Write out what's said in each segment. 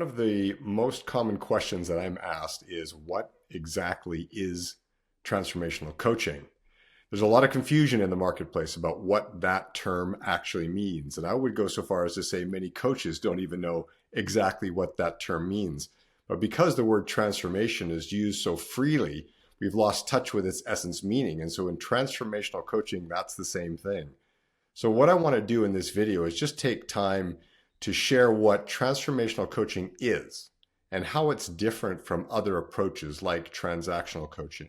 one of the most common questions that I'm asked is, what exactly is transformational coaching? There's a lot of confusion in the marketplace about what that term actually means. And I would go so far as to say many coaches don't even know exactly what that term means. But because the word transformation is used so freely, we've lost touch with its essence meaning. And so in transformational coaching, that's the same thing. So what I want to do in this video is just take time to share what transformational coaching is and how it's different from other approaches like transactional coaching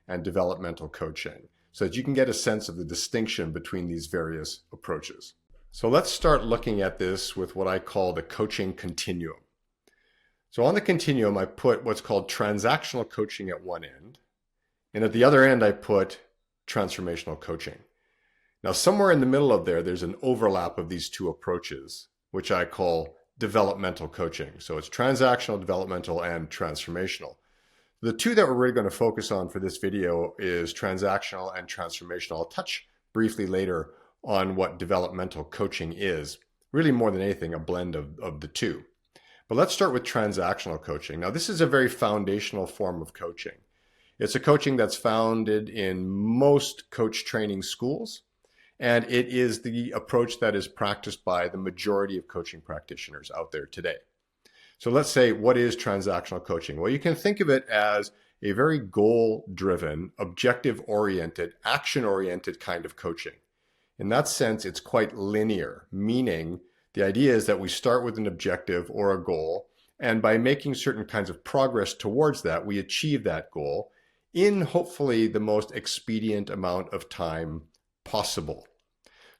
and developmental coaching, so that you can get a sense of the distinction between these various approaches. So let's start looking at this with what I call the coaching continuum. So on the continuum, I put what's called transactional coaching at one end, and at the other end, I put transformational coaching. Now, somewhere in the middle of there's an overlap of these two approaches, which I call developmental coaching. So it's transactional, developmental, and transformational. The two that we're really going to focus on for this video is transactional and transformational. I'll touch briefly later on what developmental coaching is. Really, more than anything, a blend of the two. But let's start with transactional coaching. Now, this is a very foundational form of coaching. It's a coaching that's founded in most coach training schools, and it is the approach that is practiced by the majority of coaching practitioners out there today. So let's say, what is transactional coaching? Well, you can think of it as a very goal-driven, objective-oriented, action-oriented kind of coaching. In that sense, it's quite linear, meaning the idea is that we start with an objective or a goal, and by making certain kinds of progress towards that, we achieve that goal in hopefully the most expedient amount of time possible.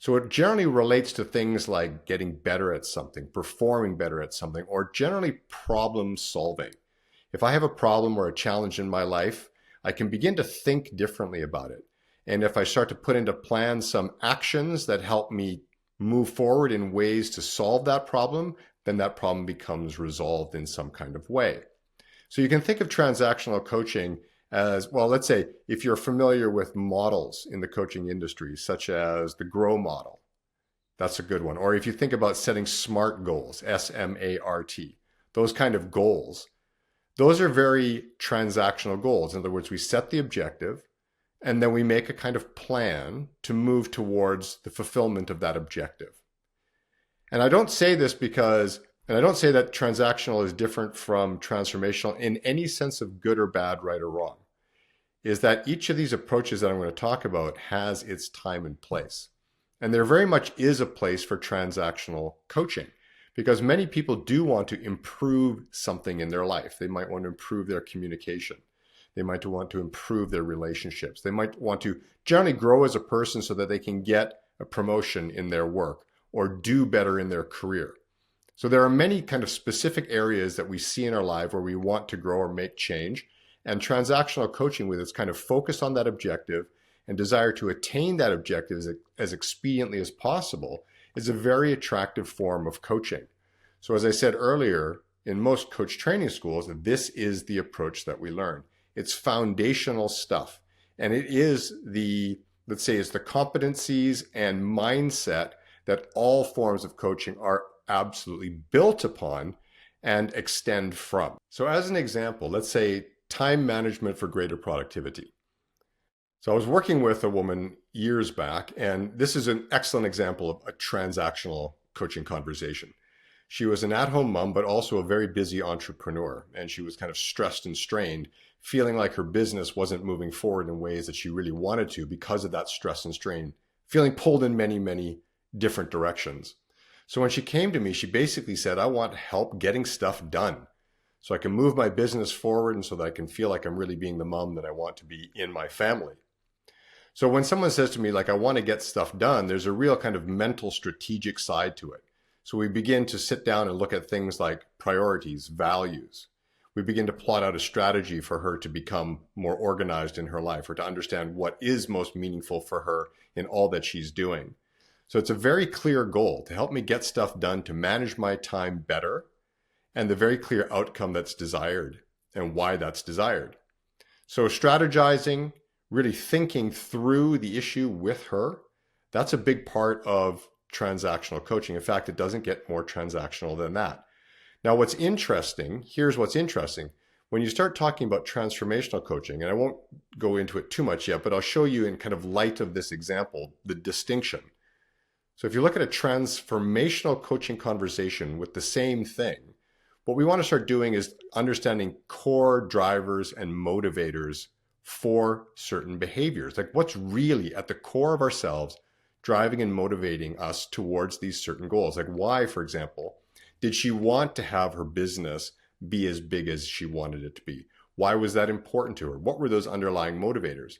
So it generally relates to things like getting better at something, performing better at something, or generally problem solving. If I have a problem or a challenge in my life, I can begin to think differently about it. And if I start to put into plan some actions that help me move forward in ways to solve that problem, then that problem becomes resolved in some kind of way. So you can think of transactional coaching as, well, let's say if you're familiar with models in the coaching industry, such as the GROW model, that's a good one. Or if you think about setting SMART goals, S-M-A-R-T, those kind of goals, those are very transactional goals. In other words, we set the objective and then we make a kind of plan to move towards the fulfillment of that objective. And I don't say this because, and I don't say that transactional is different from transformational in any sense of good or bad, right or wrong, is that each of these approaches that I'm going to talk about has its time and place. And there very much is a place for transactional coaching, because many people do want to improve something in their life. They might want to improve their communication. They might want to improve their relationships. They might want to generally grow as a person so that they can get a promotion in their work or do better in their career. So there are many kind of specific areas that we see in our life where we want to grow or make change. And transactional coaching, with its kind of focus on that objective and desire to attain that objective as expediently as possible, is a very attractive form of coaching. So as I said earlier, in most coach training schools, this is the approach that we learn. It's foundational stuff. And it is let's say it's the competencies and mindset that all forms of coaching are absolutely built upon and extend from. So as an example, let's say time management for greater productivity. So I was working with a woman years back, and this is an excellent example of a transactional coaching conversation. She was an at-home mom, but also a very busy entrepreneur, and she was kind of stressed and strained, feeling like her business wasn't moving forward in ways that she really wanted to because of that stress and strain, feeling pulled in many, many different directions. So when she came to me, she basically said, I want help getting stuff done so I can move my business forward and so that I can feel like I'm really being the mom that I want to be in my family. So when someone says to me, like, I want to get stuff done, there's a real kind of mental strategic side to it. So we begin to sit down and look at things like priorities, values. We begin to plot out a strategy for her to become more organized in her life, or to understand what is most meaningful for her in all that she's doing. So it's a very clear goal to help me get stuff done, to manage my time better, and the very clear outcome that's desired and why that's desired. So strategizing, really thinking through the issue with her, that's a big part of transactional coaching. In fact, it doesn't get more transactional than that. Now, here's what's interesting. When you start talking about transformational coaching, and I won't go into it too much yet, but I'll show you in kind of light of this example, the distinction. So if you look at a transformational coaching conversation with the same thing, what we want to start doing is understanding core drivers and motivators for certain behaviors. Like what's really at the core of ourselves driving and motivating us towards these certain goals. Like why, for example, did she want to have her business be as big as she wanted it to be? Why was that important to her? What were those underlying motivators?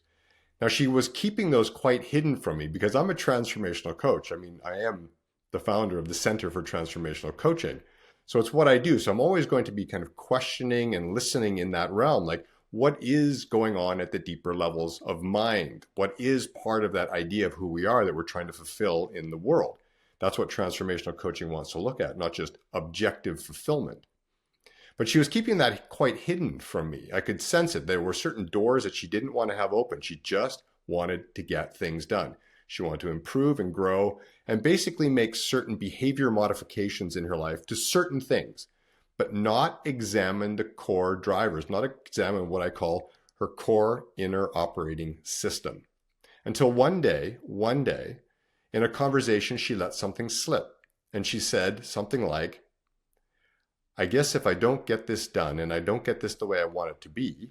Now, she was keeping those quite hidden from me because I'm a transformational coach. I mean, I am the founder of the Center for Transformational Coaching. So it's what I do. So I'm always going to be kind of questioning and listening in that realm. Like, what is going on at the deeper levels of mind? What is part of that idea of who we are that we're trying to fulfill in the world? That's what transformational coaching wants to look at, not just objective fulfillment. But she was keeping that quite hidden from me. I could sense it. There were certain doors that she didn't want to have open. She just wanted to get things done. She wanted to improve and grow and basically make certain behavior modifications in her life to certain things, but not examine the core drivers, not examine what I call her core inner operating system. Until one day, in a conversation, she let something slip. And she said something like, I guess if I don't get this done and I don't get this the way I want it to be,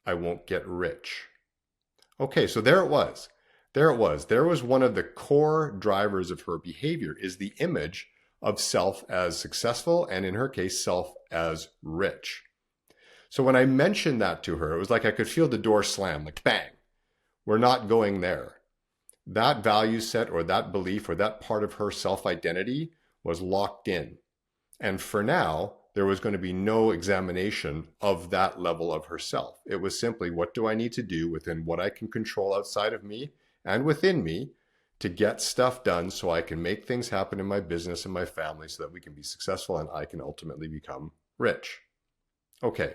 I won't get rich. Okay, so there it was. There was one of the core drivers of her behavior is the image of self as successful and in her case, self as rich. So when I mentioned that to her, it was like I could feel the door slam, like bang, we're not going there. That value set or that belief or that part of her self-identity was locked in. And for now, there was going to be no examination of that level of herself. It was simply, what do I need to do within what I can control outside of me and within me to get stuff done so I can make things happen in my business and my family so that we can be successful and I can ultimately become rich. Okay,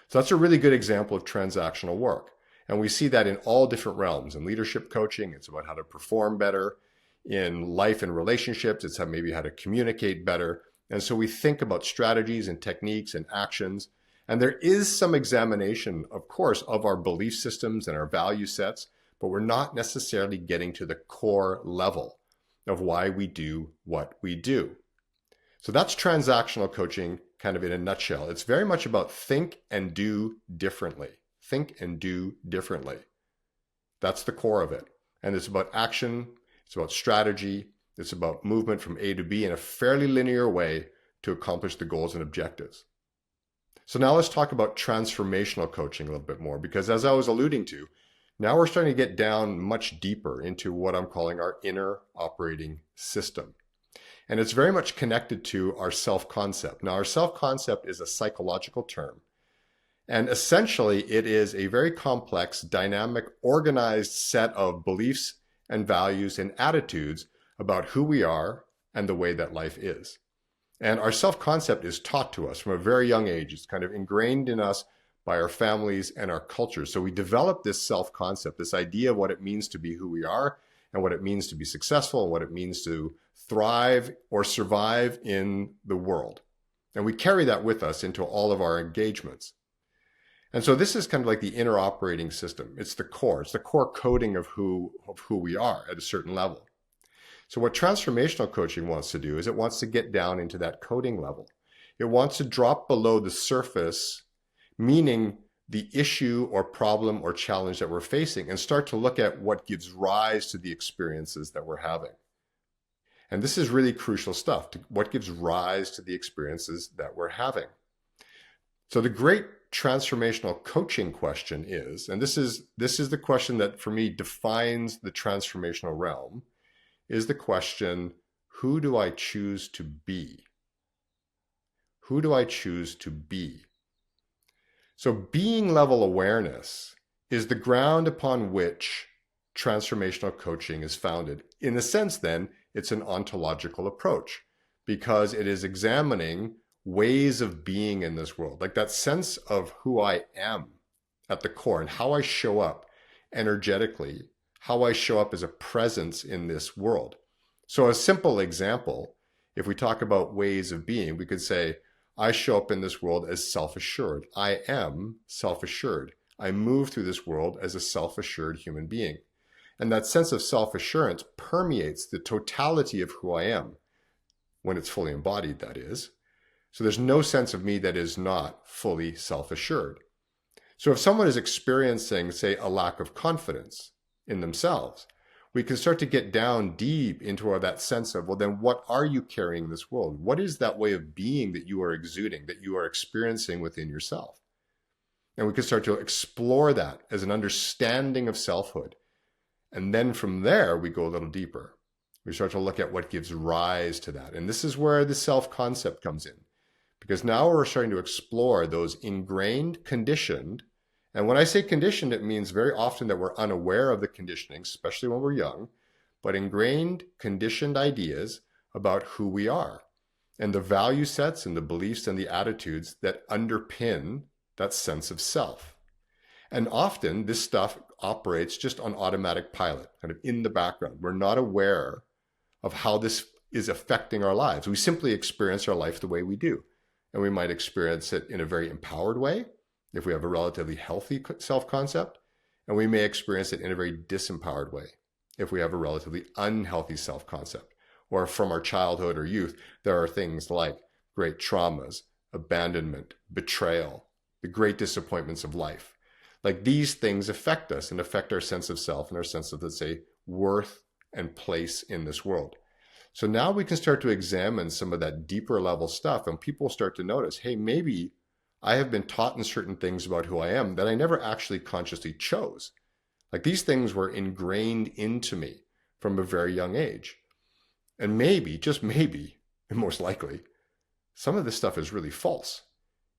so that's a really good example of transactional work. And we see that in all different realms. In leadership coaching, it's about how to perform better. In life and relationships, it's maybe how to communicate better. And so we think about strategies and techniques and actions. And there is some examination, of course, of our belief systems and our value sets, but we're not necessarily getting to the core level of why we do what we do. So that's transactional coaching kind of in a nutshell. It's very much about think and do differently. Think and do differently. That's the core of it. And it's about action. It's about strategy. It's about movement from A to B in a fairly linear way to accomplish the goals and objectives. So now let's talk about transformational coaching a little bit more, because as I was alluding to, now we're starting to get down much deeper into what I'm calling our inner operating system. And it's very much connected to our self-concept. Now, our self-concept is a psychological term. And essentially, it is a very complex, dynamic, organized set of beliefs and values and attitudes about who we are and the way that life is. And our self-concept is taught to us from a very young age. It's kind of ingrained in us by our families and our culture. So we develop this self-concept, this idea of what it means to be who we are and what it means to be successful and what it means to thrive or survive in the world. And we carry that with us into all of our engagements. And so this is kind of like the inner operating system. It's the core. It's the core coding of who we are at a certain level. So what transformational coaching wants to do is it wants to get down into that coding level. It wants to drop below the surface, meaning the issue or problem or challenge that we're facing, and start to look at what gives rise to the experiences that we're having. And this is really crucial stuff, what gives rise to the experiences that we're having. So the great transformational coaching question is, and this is the question that for me defines the transformational realm, is the question, who do I choose to be? Who do I choose to be? So being level awareness is the ground upon which transformational coaching is founded. In a sense, then, it's an ontological approach because it is examining ways of being in this world, like that sense of who I am at the core and how I show up energetically, how I show up as a presence in this world. So a simple example, if we talk about ways of being, we could say, I show up in this world as self-assured. I am self-assured. I move through this world as a self-assured human being. And that sense of self-assurance permeates the totality of who I am, when it's fully embodied, that is. So there's no sense of me that is not fully self-assured. So if someone is experiencing, say, a lack of confidence in themselves, we can start to get down deep into that sense of, well, then what are you carrying in this world? What is that way of being that you are exuding, that you are experiencing within yourself? And we can start to explore that as an understanding of selfhood. And then from there, we go a little deeper. We start to look at what gives rise to that. And this is where the self-concept comes in. Because now we're starting to explore those ingrained, conditioned, and when I say conditioned, it means very often that we're unaware of the conditioning, especially when we're young, but ingrained, conditioned ideas about who we are and the value sets and the beliefs and the attitudes that underpin that sense of self. And often this stuff operates just on automatic pilot, kind of in the background. We're not aware of how this is affecting our lives. We simply experience our life the way we do. And we might experience it in a very empowered way, if we have a relatively healthy self-concept, and we may experience it in a very disempowered way, if we have a relatively unhealthy self-concept. Or from our childhood or youth, there are things like great traumas, abandonment, betrayal, the great disappointments of life. Like these things affect us and affect our sense of self and our sense of, let's say, worth and place in this world. So now we can start to examine some of that deeper level stuff, and people start to notice, hey, maybe I have been taught in certain things about who I am that I never actually consciously chose. Like these things were ingrained into me from a very young age. And maybe, just maybe, and most likely, some of this stuff is really false.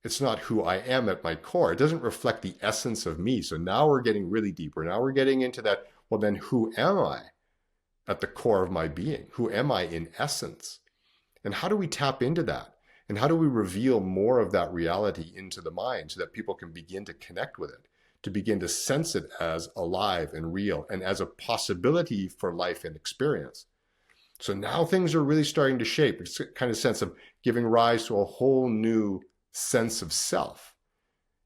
It's not who I am at my core. It doesn't reflect the essence of me. So now we're getting really deeper. Now we're getting into that, well, then who am I at the core of my being? Who am I in essence? And how do we tap into that? And how do we reveal more of that reality into the mind so that people can begin to connect with it, to begin to sense it as alive and real and as a possibility for life and experience? So now things are really starting to shape. It's a kind of sense of giving rise to a whole new sense of self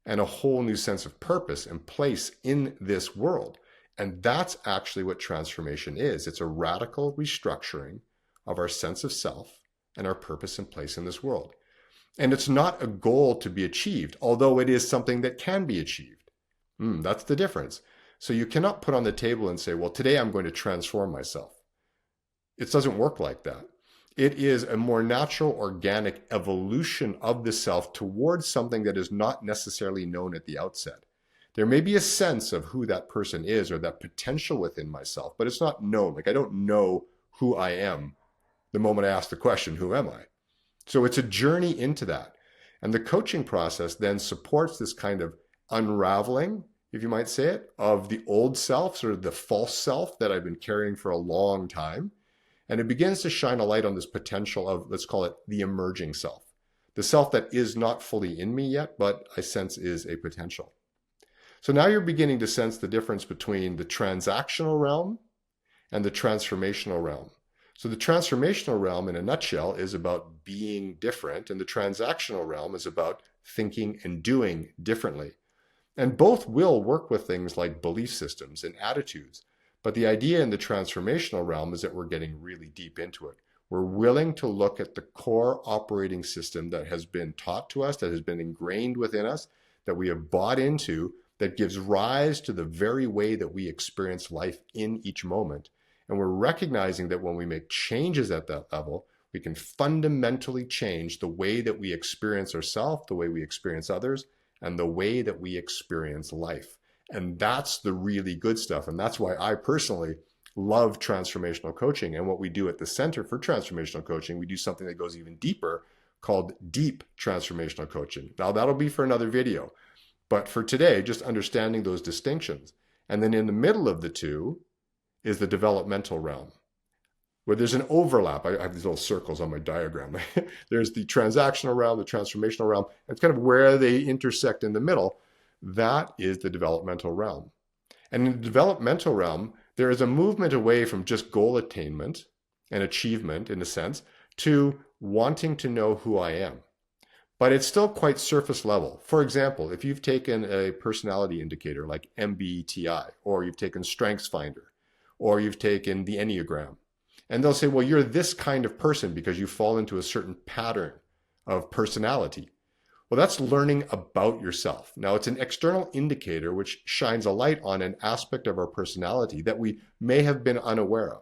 and a whole new sense of purpose and place in this world. And that's actually what transformation is. It's a radical restructuring of our sense of self and our purpose and place in this world. And it's not a goal to be achieved, although it is something that can be achieved. That's the difference. So you cannot put on the table and say, well, today I'm going to transform myself. It doesn't work like that. It is a more natural, organic evolution of the self towards something that is not necessarily known at the outset. There may be a sense of who that person is or that potential within myself, but it's not known. Like I don't know who I am the moment I ask the question, who am I? So it's a journey into that. And the coaching process then supports this kind of unraveling, if you might say it, of the old self, sort of the false self that I've been carrying for a long time. And it begins to shine a light on this potential of, let's call it the emerging self, the self that is not fully in me yet, but I sense is a potential. So now you're beginning to sense the difference between the transactional realm and the transformational realm. So the transformational realm in a nutshell is about being different, and the transactional realm is about thinking and doing differently. And both will work with things like belief systems and attitudes. But the idea in the transformational realm is that we're getting really deep into it. We're willing to look at the core operating system that has been taught to us, that has been ingrained within us, that we have bought into, that gives rise to the very way that we experience life in each moment. And we're recognizing that when we make changes at that level, we can fundamentally change the way that we experience ourselves, the way we experience others, and the way that we experience life. And that's the really good stuff. And that's why I personally love transformational coaching. And what we do at the Center for Transformational Coaching, we do something that goes even deeper called Deep Transformational Coaching. Now that'll be for another video. But for today, just understanding those distinctions. And then in the middle of the two is the developmental realm, where there's an overlap. I have these little circles on my diagram. There's the transactional realm, the transformational realm. It's kind of where they intersect in the middle. That is the developmental realm. And in the developmental realm, there is a movement away from just goal attainment and achievement, in a sense, to wanting to know who I am. but it's still quite surface level. For example, if you've taken a personality indicator like MBTI, or you've taken StrengthsFinder, or you've taken the Enneagram, and they'll say, well, you're this kind of person because you fall into a certain pattern of personality. Well, that's learning about yourself. Now, it's an external indicator which shines a light on an aspect of our personality that we may have been unaware of.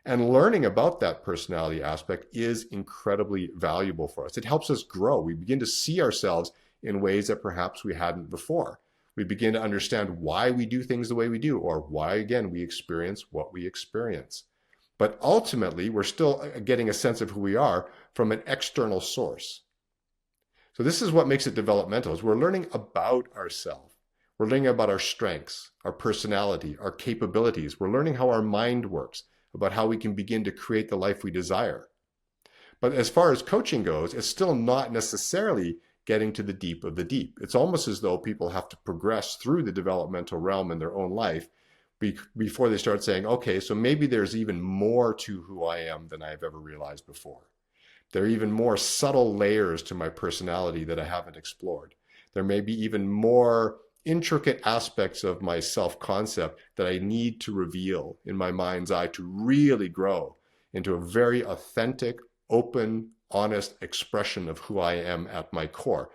And learning about that personality aspect is incredibly valuable for us. It helps us grow. We begin to see ourselves in ways that perhaps we hadn't before. We begin to understand why we do things the way we do, or why, again, we experience what we experience. But ultimately, we're still getting a sense of who we are from an external source. So this is what makes it developmental, is we're learning about ourselves. We're learning about our strengths, our personality, our capabilities. We're learning how our mind works, about how we can begin to create the life we desire. But as far as coaching goes, it's still not necessarily getting to the deep of the deep. It's almost as though people have to progress through the developmental realm in their own life before they start saying, okay, so maybe there's even more to who I am than I've ever realized before. There are even more subtle layers to my personality that I haven't explored. There may be even more intricate aspects of my self-concept that I need to reveal in my mind's eye to really grow into a very authentic, open, honest expression of who I am at my core.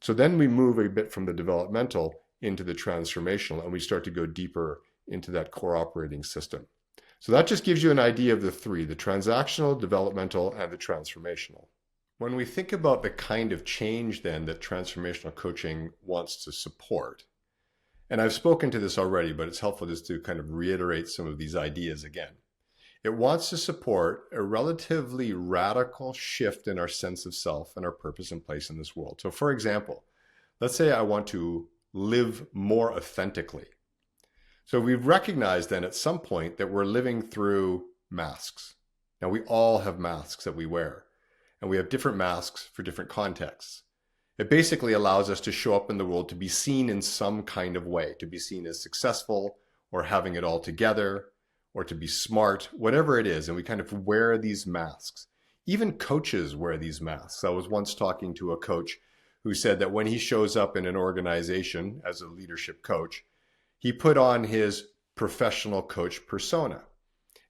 So then we move a bit from the developmental into the transformational, and we start to go deeper into that core operating system. So that just gives you an idea of the three: the transactional, developmental, and the transformational. When we think about the kind of change then that transformational coaching wants to support, and I've spoken to this already, but it's helpful just to kind of reiterate some of these ideas again. It wants to support a relatively radical shift in our sense of self and our purpose and place in this world. So for example, let's say I want to live more authentically. So we've recognized then at some point that we're living through masks. Now we all have masks that we wear, and we have different masks for different contexts. It basically allows us to show up in the world to be seen in some kind of way, to be seen as successful or having it all together or to be smart, whatever it is. And we kind of wear these masks. Even coaches wear these masks. I was once talking to a coach who said that when he shows up in an organization as a leadership coach, he put on his professional coach persona.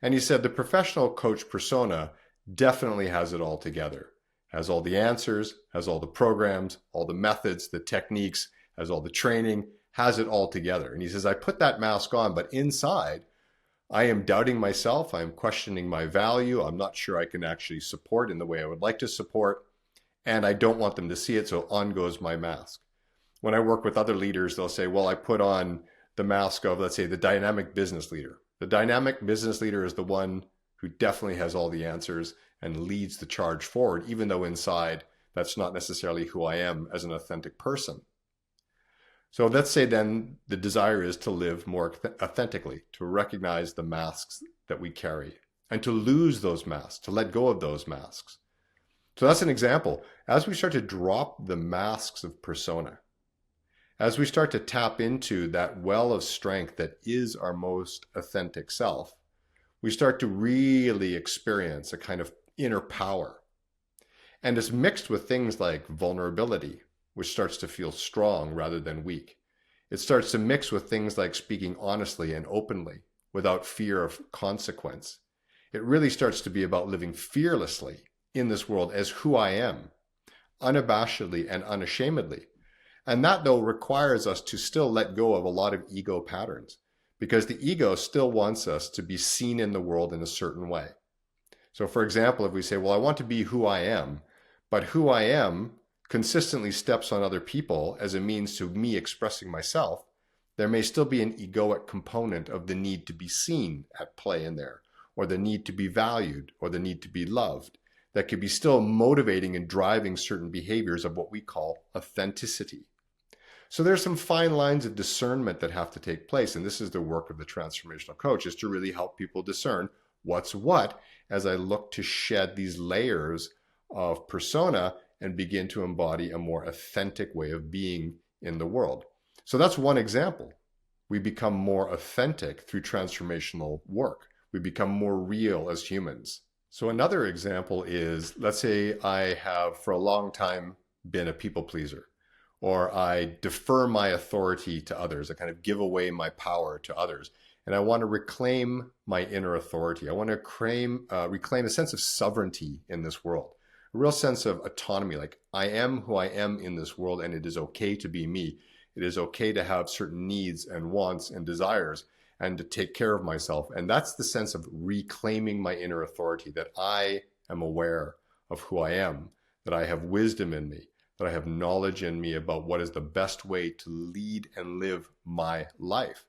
And he said the professional coach persona definitely has it all together, has all the answers, has all the programs, all the methods, the techniques, has all the training, has it all together. And he says, I put that mask on, but inside, I am doubting myself. I am questioning my value. I'm not sure I can actually support in the way I would like to support. And I don't want them to see it, so on goes my mask. When I work with other leaders, they'll say, well, I put on the mask of, let's say, the dynamic business leader. The dynamic business leader is the one who definitely has all the answers and leads the charge forward, even though inside that's not necessarily who I am as an authentic person. So let's say then the desire is to live more authentically, to recognize the masks that we carry and to lose those masks, to let go of those masks. So that's an example. As we start to drop the masks of persona, as we start to tap into that well of strength that is our most authentic self, we start to really experience a kind of inner power. And it's mixed with things like vulnerability, which starts to feel strong rather than weak. It starts to mix with things like speaking honestly and openly without fear of consequence. It really starts to be about living fearlessly in this world as who I am, unabashedly and unashamedly. And that, though, requires us to still let go of a lot of ego patterns, because the ego still wants us to be seen in the world in a certain way. So, for example, if we say, well, I want to be who I am, but who I am consistently steps on other people as a means to me expressing myself, there may still be an egoic component of the need to be seen at play in there, or the need to be valued, or the need to be loved, that could be still motivating and driving certain behaviors of what we call authenticity. So there's some fine lines of discernment that have to take place, and this is the work of the transformational coach, is to really help people discern what's what as I look to shed these layers of persona and begin to embody a more authentic way of being in the world. So that's one example. We become more authentic through transformational work. We become more real as humans. So another example is, let's say I have for a long time been a people pleaser, or I defer my authority to others. I kind of give away my power to others. And I want to reclaim my inner authority. I want to reclaim a sense of sovereignty in this world, a real sense of autonomy. Like, I am who I am in this world, and it is okay to be me. It is okay to have certain needs and wants and desires and to take care of myself. And that's the sense of reclaiming my inner authority, that I am aware of who I am, that I have wisdom in me, that I have knowledge in me about what is the best way to lead and live my life.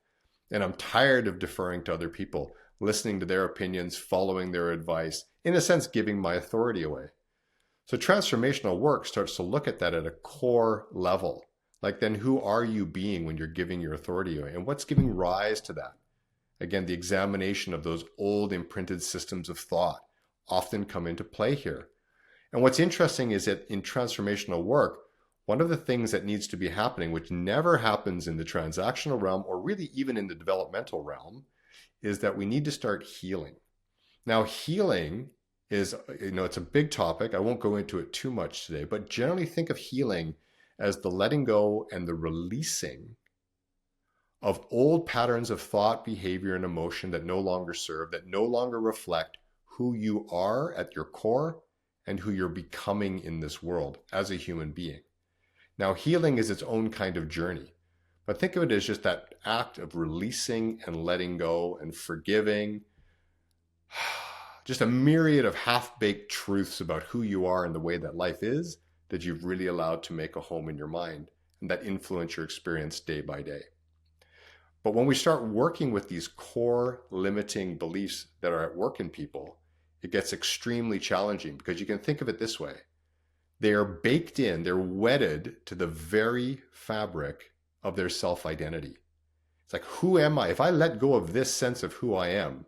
And I'm tired of deferring to other people, listening to their opinions, following their advice, in a sense, giving my authority away. So transformational work starts to look at that at a core level. Like, then who are you being when you're giving your authority away? And what's giving rise to that? Again, the examination of those old imprinted systems of thought often come into play here. And what's interesting is that in transformational work, one of the things that needs to be happening, which never happens in the transactional realm or really even in the developmental realm, is that we need to start healing. Now, healing is, it's a big topic. I won't go into it too much today, but generally think of healing as the letting go and the releasing of old patterns of thought, behavior, and emotion that no longer serve, that no longer reflect who you are at your core and who you're becoming in this world as a human being. Now, healing is its own kind of journey, but think of it as just that act of releasing and letting go and forgiving, just a myriad of half-baked truths about who you are and the way that life is that you've really allowed to make a home in your mind and that influence your experience day by day. But when we start working with these core limiting beliefs that are at work in people, it gets extremely challenging, because you can think of it this way. They are baked in, they're wedded to the very fabric of their self-identity. It's like, who am I? If I let go of this sense of who I am,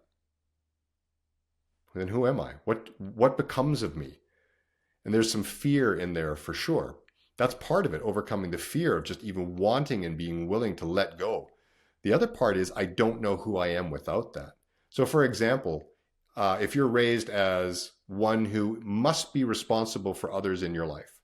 then who am I? What becomes of me? And there's some fear in there for sure. That's part of it, overcoming the fear of just even wanting and being willing to let go. The other part is, I don't know who I am without that. So for example, if you're raised as one who must be responsible for others in your life,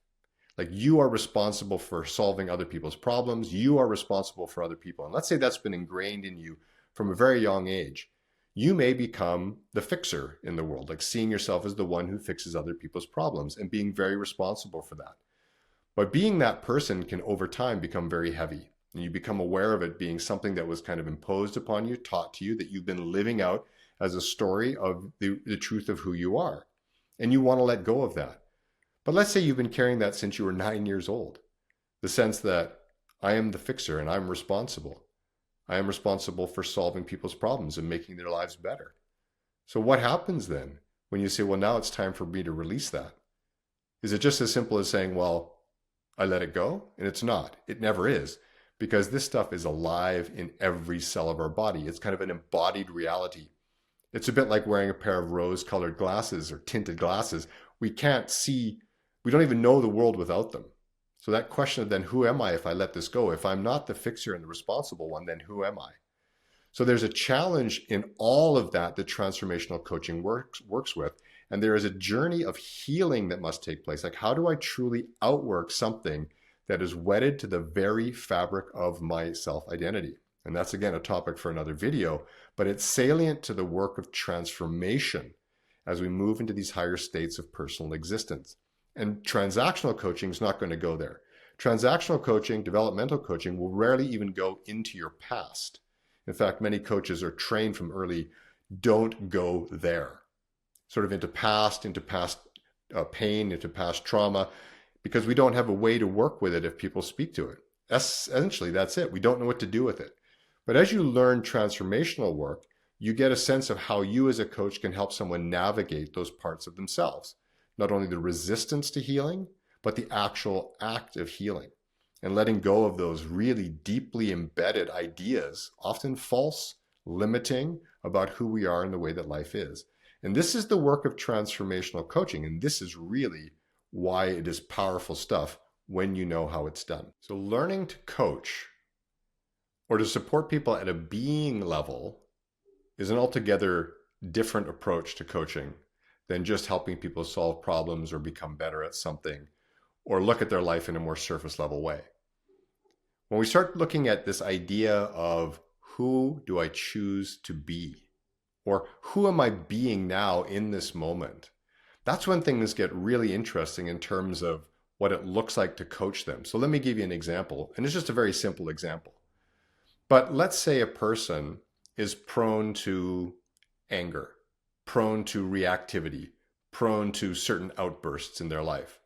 like you are responsible for solving other people's problems, you are responsible for other people. And let's say that's been ingrained in you from a very young age. You may become the fixer in the world, like seeing yourself as the one who fixes other people's problems and being very responsible for that. But being that person can over time become very heavy. And you become aware of it being something that was kind of imposed upon you, taught to you, that you've been living out as a story of the truth of who you are. And you want to let go of that. But let's say you've been carrying that since you were 9 years old. The sense that I am the fixer and I'm responsible. I am responsible for solving people's problems and making their lives better. So what happens then when you say, well, now it's time for me to release that? Is it just as simple as saying, well, I let it go? And it's not. It never is. Because this stuff is alive in every cell of our body. It's kind of an embodied reality. It's a bit like wearing a pair of rose-colored glasses or tinted glasses. We can't see, we don't even know the world without them. So that question of then, who am I if I let this go? If I'm not the fixer and the responsible one, then who am I? So there's a challenge in all of that transformational coaching works with. And there is a journey of healing that must take place. Like, how do I truly outwork something that is wedded to the very fabric of my self-identity? And that's, again, a topic for another video, but it's salient to the work of transformation as we move into these higher states of personal existence. And transactional coaching is not going to go there. Transactional coaching, developmental coaching, will rarely even go into your past. In fact, many coaches are trained from early, don't go there, sort of into past pain, into past trauma, because we don't have a way to work with it if people speak to it. Essentially, that's it. We don't know what to do with it. But as you learn transformational work, you get a sense of how you as a coach can help someone navigate those parts of themselves. Not only the resistance to healing, but the actual act of healing and letting go of those really deeply embedded ideas, often false, limiting, about who we are and the way that life is. And this is the work of transformational coaching. And this is really why it is powerful stuff when you know how it's done. So learning to coach or to support people at a being level is an altogether different approach to coaching than just helping people solve problems or become better at something or look at their life in a more surface level way. When we start looking at this idea of who do I choose to be, or who am I being now in this moment, that's when things get really interesting in terms of what it looks like to coach them. So let me give you an example, and it's just a very simple example. But let's say a person is prone to anger, prone to reactivity, prone to certain outbursts in their life.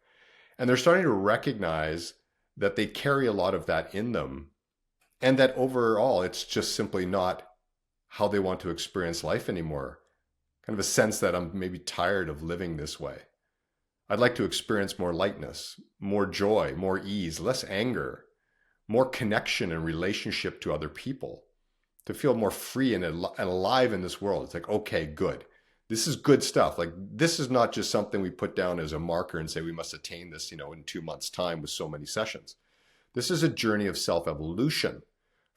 And they're starting to recognize that they carry a lot of that in them, and that overall it's just simply not how they want to experience life anymore. Kind of a sense that I'm maybe tired of living this way. I'd like to experience more lightness, more joy, more ease, less anger, more connection and relationship to other people, to feel more free and alive in this world. It's like, okay, good. This is good stuff. Like, this is not just something we put down as a marker and say we must attain this, in 2 months' time with so many sessions. This is a journey of self-evolution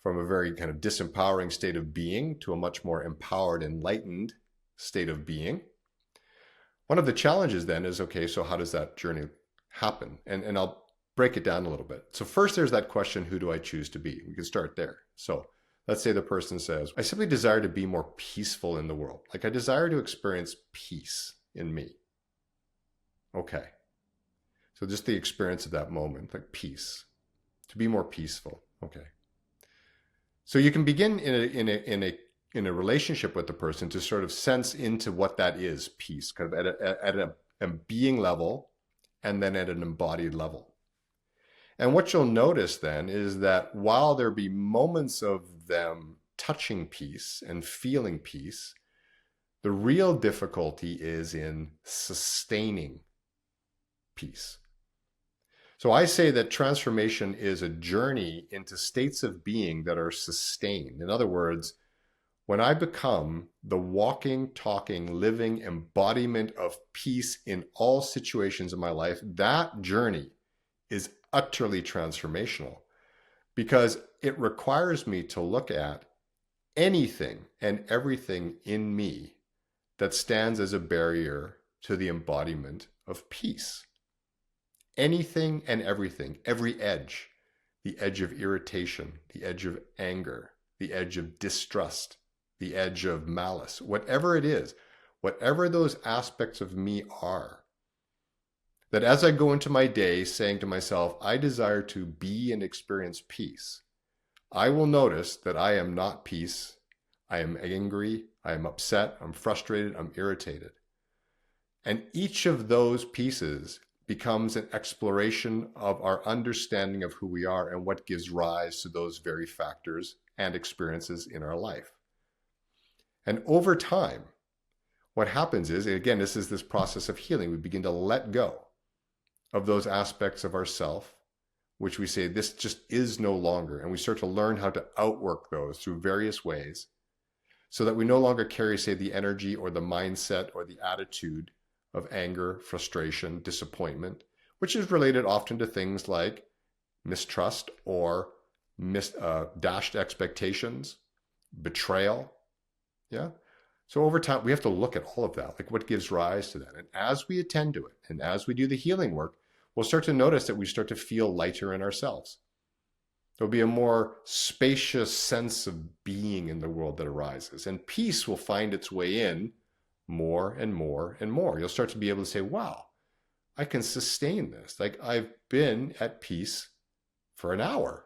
from a very kind of disempowering state of being to a much more empowered, enlightened state of being. One of the challenges then is, okay, so how does that journey happen? And I'll break it down a little bit. So first there's that question, who do I choose to be? We can start there. So let's say the person says, I simply desire to be more peaceful in the world. Like, I desire to experience peace in me. Okay. So just the experience of that moment, like peace, to be more peaceful. Okay. So you can begin in a relationship with the person to sort of sense into what that is, peace, kind of at a being level, and then at an embodied level. And what you'll notice then is that while there be moments of them touching peace and feeling peace, the real difficulty is in sustaining peace. So I say that transformation is a journey into states of being that are sustained. In other words, when I become the walking, talking, living embodiment of peace in all situations of my life, that journey is utterly transformational, because it requires me to look at anything and everything in me that stands as a barrier to the embodiment of peace. Anything and everything, every edge, the edge of irritation, the edge of anger, the edge of distrust, the edge of malice, whatever it is, whatever those aspects of me are, that as I go into my day saying to myself, I desire to be and experience peace, I will notice that I am not peace. I am angry, I am upset, I'm frustrated, I'm irritated. And each of those pieces becomes an exploration of our understanding of who we are and what gives rise to those very factors and experiences in our life. And over time, what happens is, again, this is this process of healing. We begin to let go of those aspects of ourself, which we say this just is no longer. And we start to learn how to outwork those through various ways so that we no longer carry, say, the energy or the mindset or the attitude of anger, frustration, disappointment, which is related often to things like mistrust or dashed expectations, betrayal. Yeah. So over time, we have to look at all of that, like what gives rise to that. And as we attend to it, and as we do the healing work, we'll start to notice that we start to feel lighter in ourselves. There'll be a more spacious sense of being in the world that arises, and peace will find its way in more and more and more. You'll start to be able to say, wow, I can sustain this. Like, I've been at peace for an hour,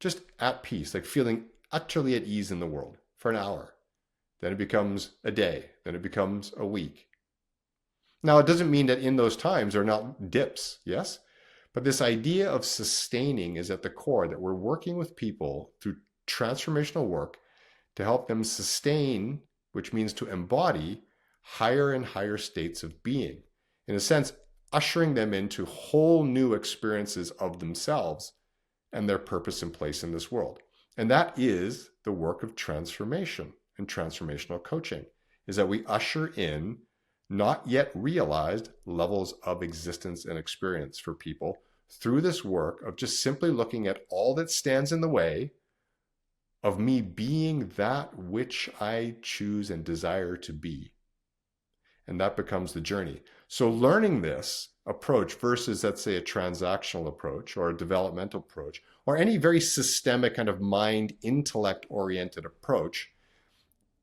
just at peace, like feeling utterly at ease in the world for an hour. Then it becomes a day. Then it becomes a week. Now, it doesn't mean that in those times are not dips, yes? But this idea of sustaining is at the core, that we're working with people through transformational work to help them sustain, which means to embody higher and higher states of being. In a sense, ushering them into whole new experiences of themselves and their purpose and place in this world. And that is the work of transformation and transformational coaching, is that we usher in not yet realized levels of existence and experience for people through this work of just simply looking at all that stands in the way of me being that which I choose and desire to be. And that becomes the journey. So learning this approach versus, let's say, a transactional approach or a developmental approach or any very systemic kind of mind intellect oriented approach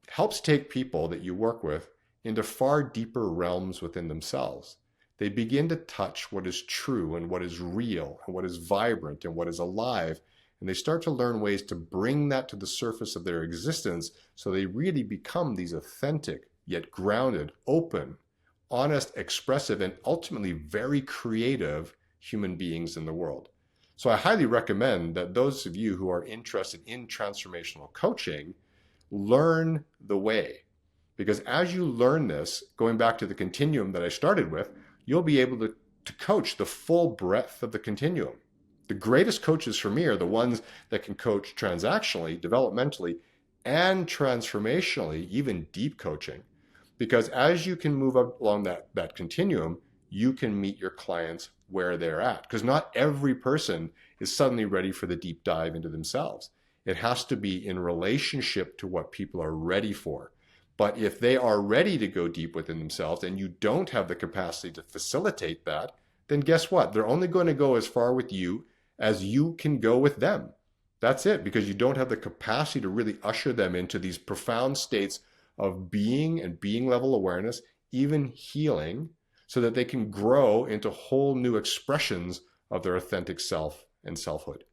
helps take people that you work with into far deeper realms within themselves. They begin to touch what is true and what is real and what is vibrant and what is alive. And they start to learn ways to bring that to the surface of their existence so they really become these authentic, yet grounded, open, honest, expressive, and ultimately very creative human beings in the world. So I highly recommend that those of you who are interested in transformational coaching learn the way. Because as you learn this, going back to the continuum that I started with, you'll be able to coach the full breadth of the continuum. The greatest coaches for me are the ones that can coach transactionally, developmentally, and transformationally, even deep coaching. Because as you can move up along that continuum, you can meet your clients where they're at. Because not every person is suddenly ready for the deep dive into themselves. It has to be in relationship to what people are ready for. But if they are ready to go deep within themselves and you don't have the capacity to facilitate that, then guess what? They're only going to go as far with you as you can go with them. That's it, because you don't have the capacity to really usher them into these profound states of being and being level awareness, even healing, so that they can grow into whole new expressions of their authentic self and selfhood.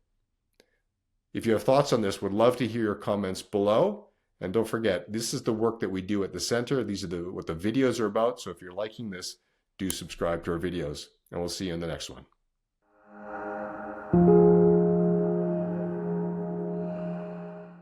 If you have thoughts on this, would love to hear your comments below. And don't forget, this is the work that we do at the center. These are what the videos are about. So if you're liking this, do subscribe to our videos, and we'll see you in the next one.